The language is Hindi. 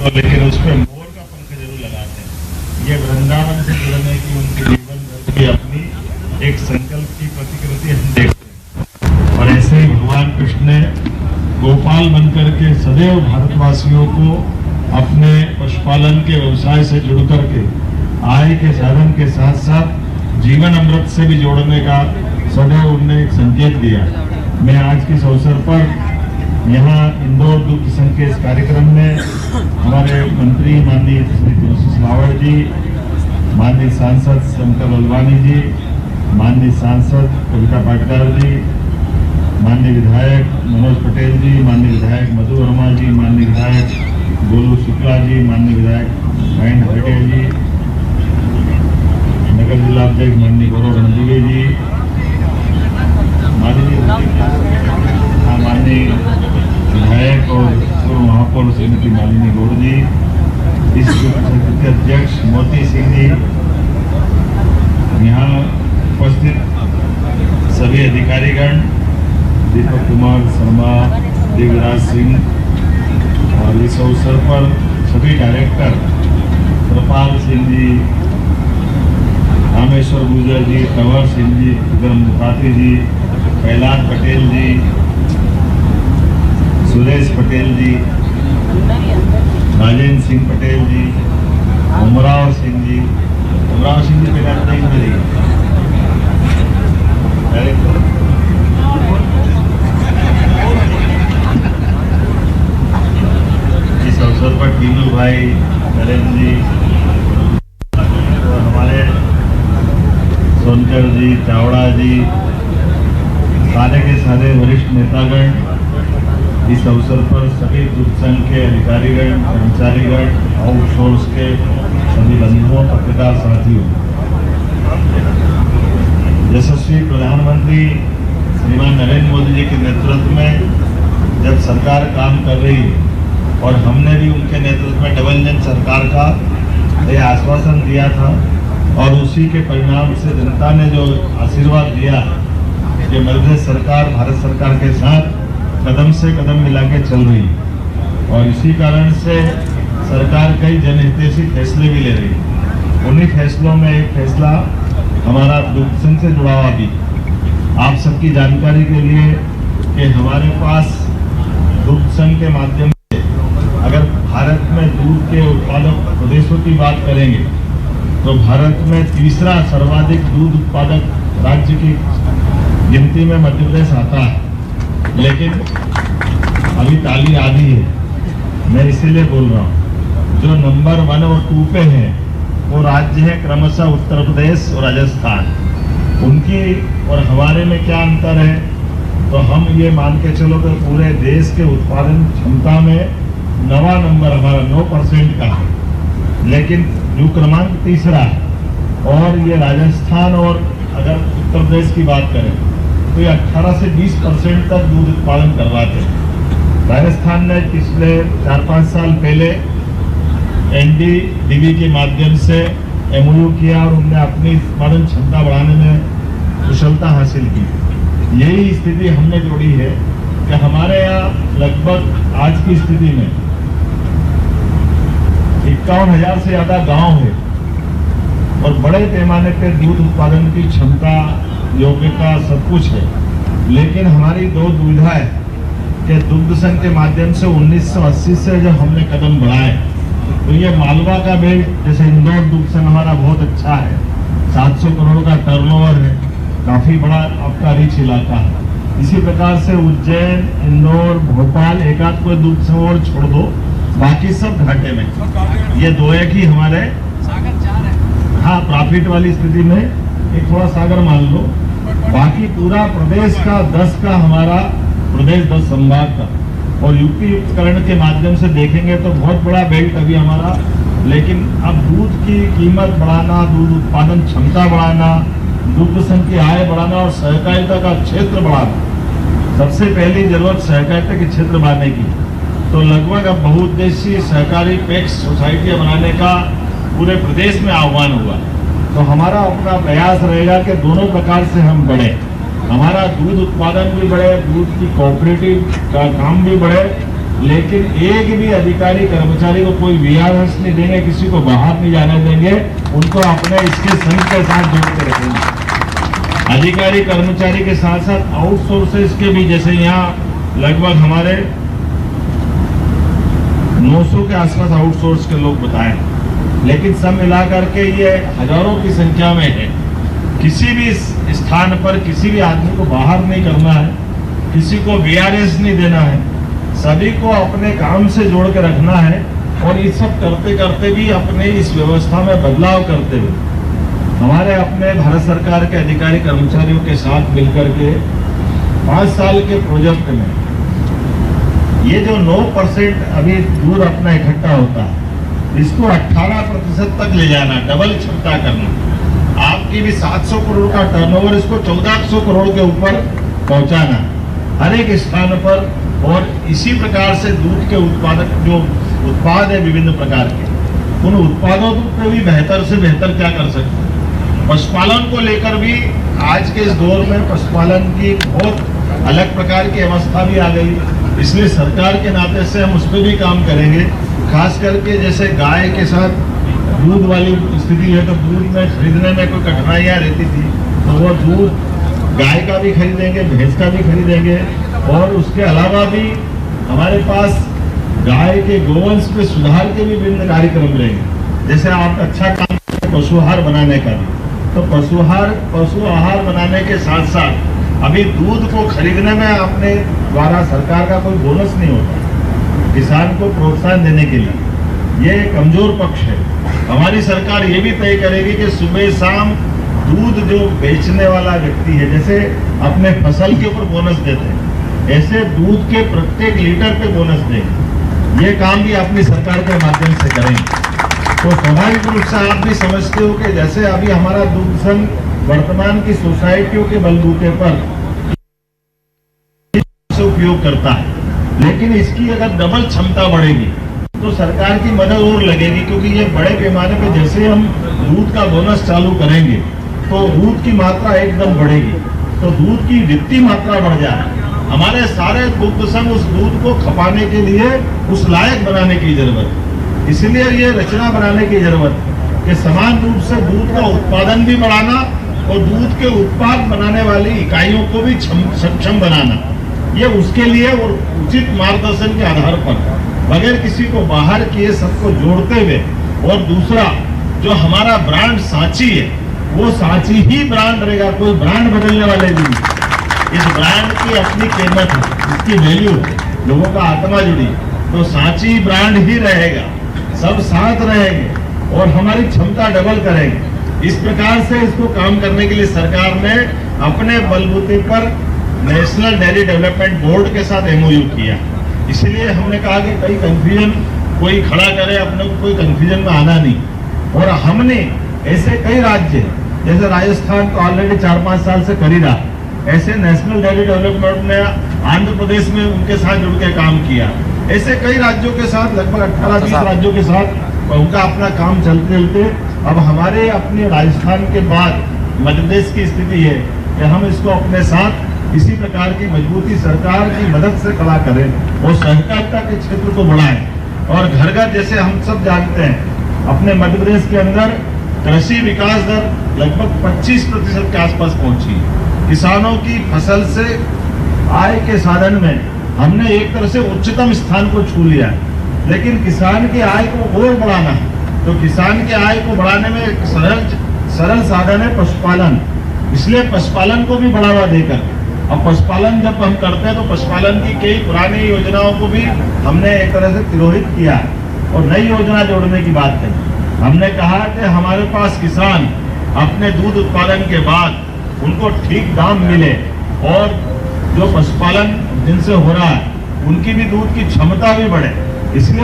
तो लेकिन उस पर मोर का पंख जरूर लगाते हैं। ये वृंदावन से जुड़ने की उनके जीवन भर की अपनी एक संकल्प की प्रतिकृति हम देखते हैं। और ऐसे ही भगवान कृष्ण ने गोपाल बनकर के सदैव भारतवासियों को अपने पशुपालन के व्यवसाय से जुड़ करके आय के साधन के साथ साथ जीवन अमृत से भी जोड़ने का सदैव उन्होंने एक संकेत दिया। मैं आज के इस अवसर पर यहाँ इंदौर दुग्ध संघ के इस कार्यक्रम में हमारे मंत्री माननीय श्री तुलसी सिलावट जी, माननीय सांसद शंकर ललवानी जी, माननीय सांसद कविता पाटकर जी, माननीय विधायक मनोज पटेल जी, माननीय विधायक मधु वर्मा जी, माननीय विधायक गोलू शुक्ला जी, माननीय विधायक महेंद्र पटेल जी, नगर जिला अध्यक्ष माननीय गौरव रणदीवे जी, माननीय विधायक और पूर्व महापौर श्रीमती मालिनी गौड़ जी, इस के अध्यक्ष मोती सिंह जी, यहाँ उपस्थित सभी अधिकारीगण, दीपक कुमार शर्मा, देवराज सिंह, और इस अवसर पर सभी डायरेक्टर कृपाल सिंह जी, रामेश्वर गुर्जर जी, कंवर सिंह जी, विक्रम मुखाती जी, कैलाश पटेल जी, सुरेश पटेल जी, राजेंद्र सिंह पटेल जी, उमराव सिंह जी पहले नहीं मिली इस अवसर पर टीनू भाई, नरेंद्र जी, और हमारे सोनकर जी, चावड़ा जी, सारे के सारे वरिष्ठ नेतागण, इस अवसर पर सभी दुग्ध संघ के अधिकारीगण, कर्मचारीगण, आउटसोर्स के सभी बंधुओं, पत्रकार साथियों, यशस्वी प्रधानमंत्री श्रीमान नरेंद्र मोदी जी के नेतृत्व में जब सरकार काम कर रही है और हमने भी उनके नेतृत्व में डबल इंजन सरकार का यह आश्वासन दिया था और उसी के परिणाम से जनता ने जो आशीर्वाद दिया कि मध्य सरकार भारत सरकार के साथ कदम से कदम मिला के चल रही है और इसी कारण से सरकार कई जनहितैषी फैसले भी ले रही है। उन्हीं फैसलों में एक फैसला हमारा दुग्ध संघ से जुड़ा हुआ भी आप सबकी जानकारी के लिए कि हमारे पास दुग्ध संघ के माध्यम से अगर भारत में दूध के उत्पादक प्रदेशों की बात करेंगे तो भारत में तीसरा सर्वाधिक दूध उत्पादक राज्य की गिनती में मध्य प्रदेश आता है। लेकिन अभी ताली आधी है, मैं इसीलिए बोल रहा हूँ। जो नंबर 1 और 2 पे है वो राज्य है क्रमशः उत्तर प्रदेश और राजस्थान। उनकी और हमारे में क्या अंतर है तो हम ये मान के चलो कि पूरे देश के उत्पादन क्षमता में 9वां नंबर हमारा 9% का है, लेकिन जो क्रमांक तीसरा है। और ये राजस्थान और अगर उत्तर प्रदेश की बात करें तो ये 18 से 20% तक दूध उत्पादन करवाते हैं। राजस्थान ने पिछले 4-5 साल पहले एनडीडीबी के माध्यम से एमओयू किया और उन्होंने अपनी उत्पादन क्षमता बढ़ाने में कुशलता हासिल की। यही स्थिति हमने जोड़ी है कि हमारे यहाँ लगभग आज की स्थिति में 51,000 से ज्यादा गांव है और बड़े पैमाने पर दूध उत्पादन की क्षमता, योग्यता सब कुछ है। लेकिन हमारी दो दुविधा है कि दुग्ध संघ के माध्यम से 1980 से जब हमने कदम बढ़ाए तो ये मालवा का बेल्ट, जैसे इंदौर दुग्ध संघ हमारा बहुत अच्छा है, 700 करोड़ का टर्नओवर है, काफी बड़ा आपका रिच इलाका है। इसी प्रकार से उज्जैन, इंदौर, भोपाल, एक आध कोई दुग्ध संघ और छोड़ दो, बाकी सब घाटे में। ये दो एक ही हमारे हाँ प्रॉफिट वाली स्थिति में एक थोड़ा सागर मान लो, बाकी पूरा प्रदेश का 10 का हमारा प्रदेश 10 संभाग का और यूपी उपकरण के माध्यम से देखेंगे तो बहुत बड़ा बेल्ट अभी हमारा। लेकिन अब दूध की कीमत बढ़ाना, दूध उत्पादन क्षमता बढ़ाना, दुग्ध संघ की आय बढ़ाना और सहकारिता का क्षेत्र बढ़ाना, सबसे पहली जरूरत सहकारिता के क्षेत्र बढ़ाने की। तो लगभग अब बहुउद्देशीय सहकारी पैक्स सोसाइटियां बनाने का पूरे प्रदेश में आह्वान हुआ। तो हमारा अपना प्रयास रहेगा कि दोनों प्रकार से हम बढ़े, हमारा दूध उत्पादन भी बढ़े, दूध की कोऑपरेटिव का काम भी बढ़े लेकिन एक भी अधिकारी कर्मचारी को कोई वीआरएस नहीं देंगे, किसी को बाहर नहीं जाने देंगे, उनको अपने इसके संघ के साथ जोड़ के रखेंगे। अधिकारी कर्मचारी के साथ साथ आउटसोर्सेस के भी, जैसे यहाँ लगभग हमारे 900 के आसपास आउटसोर्स के लोग बताए, लेकिन सब मिलाकर के ये हजारों की संख्या में है। किसी भी स्थान पर किसी भी आदमी को बाहर नहीं करना है, किसी को वीआरएस नहीं देना है, सभी को अपने काम से जोड़ के रखना है। और ये सब करते करते भी अपने इस व्यवस्था में बदलाव करते हुए हमारे अपने भारत सरकार के अधिकारी कर्मचारियों के साथ मिलकर के 5 साल के प्रोजेक्ट में ये जो 9% अभी दूध अपना इकट्ठा होता है, इसको 18% तक ले जाना, डबल क्षमता करना। आपकी भी 700 करोड़ का टर्नओवर, इसको 1400 करोड़ के ऊपर पहुंचाना हर एक स्थान पर। और इसी प्रकार से दूध के उत्पादक जो उत्पाद है विभिन्न प्रकार के, उन उत्पादों को भी बेहतर से बेहतर क्या कर सकते हैं। पशुपालन को लेकर भी आज के इस दौर में पशुपालन की बहुत अलग प्रकार की अवस्था भी आ गई, इसलिए सरकार के नाते से हम उस पर भी काम करेंगे। खास करके जैसे गाय के साथ दूध वाली स्थिति है, तो दूध में खरीदने में कोई कठिनाइयाँ रहती थी, तो वो दूध गाय का भी खरीदेंगे, भैंस का भी खरीदेंगे। और उसके अलावा भी हमारे पास गाय के गोवंश पे सुधार के भी विभिन्न कार्यक्रम रहेंगे। जैसे आप अच्छा काम करें पशु आहार बनाने का भी, तो पशु आहार बनाने के साथ साथ अभी दूध को खरीदने में अपने द्वारा सरकार का कोई बोनस नहीं होता किसान को प्रोत्साहन देने के लिए। ये कमजोर पक्ष है। हमारी सरकार ये भी तय करेगी कि सुबह शाम दूध जो बेचने वाला व्यक्ति है, जैसे अपने फसल के ऊपर बोनस देते हैं, ऐसे दूध के प्रत्येक लीटर पे बोनस देंगे। ये काम भी अपनी सरकार के माध्यम से करेंगे। तो स्वाभाविक रूप से आप भी समझते हो कि जैसे अभी हमारा दूध संघ वर्तमान की सोसाइटियों के बलबूते पर उपयोग करता है, लेकिन इसकी अगर डबल क्षमता बढ़ेगी तो सरकार की मदद और लगेगी, क्योंकि ये बड़े पैमाने पे जैसे हम दूध का बोनस चालू करेंगे तो दूध की मात्रा एकदम बढ़ेगी, तो दूध की वित्तीय मात्रा बढ़ जाए। हमारे सारे दुग्ध संघ उस दूध को खपाने के लिए उस लायक बनाने की जरूरत है। इसलिए ये रचना बनाने की जरूरत है कि समान रूप से दूध का उत्पादन भी बढ़ाना और दूध के उत्पाद बनाने वाली इकाइयों को भी सक्षम बनाना। ये उसके लिए और उचित मार्गदर्शन के आधार पर बगैर किसी को बाहर किए सबको जोड़ते हुए। और दूसरा जो हमारा ब्रांड सांची है, वो सांची ही ब्रांड रहेगा, कोई ब्रांड बदलने वाले नहीं। इस ब्रांड की अपनी कीमत है, इसकी वैल्यू है, लोगों का आत्मा जुड़ी, तो सांची ब्रांड ही रहेगा, सब साथ रहेंगे और हमारी क्षमता डबल करेंगे। इस प्रकार से इसको काम करने के लिए सरकार ने अपने बलबूते पर नेशनल डेयरी डेवलपमेंट बोर्ड के साथ एमओयू किया। इसलिए हमने कहा कि कई कंफ्यूजन कोई खड़ा करे, अपने को कोई कंफ्यूजन में आना नहीं। और हमने ऐसे कई राज्य जैसे राजस्थान तो ऑलरेडी 4-5 साल से कर ही रहा, ऐसे नेशनल डेयरी डेवलपमेंट ने आंध्र प्रदेश में उनके साथ जुड़ के काम किया। ऐसे कई राज्यों के साथ, लगभग 18-20 राज्यों के साथ उनका अपना काम चलते चलते अब हमारे अपने राजस्थान के बाद मध्य प्रदेश की स्थिति है कि हम इसको अपने साथ इसी प्रकार की मजबूती सरकार की मदद से खड़ा करें और सहकारिता के क्षेत्र को बढ़ाएं। और घर घर, जैसे हम सब जानते हैं, अपने मध्य प्रदेश के अंदर कृषि विकास दर लगभग 25% के आसपास पहुंची। किसानों की फसल से आय के साधन में हमने एक तरह से उच्चतम स्थान को छू लिया है। लेकिन किसान की आय को और बढ़ाना है, तो किसान की आय को बढ़ाने में एक सरल साधन है पशुपालन। इसलिए पशुपालन को भी बढ़ावा देकर, अब पशुपालन जब हम करते हैं तो पशुपालन की कई पुरानी योजनाओं को भी हमने एक तरह से तिरोहित किया और नई योजना जोड़ने की बात कही। हमने कहा कि हमारे पास किसान अपने दूध उत्पादन के बाद उनको ठीक दाम मिले और जो पशुपालन जिनसे हो रहा है उनकी भी दूध की क्षमता भी बढ़े। इसलिए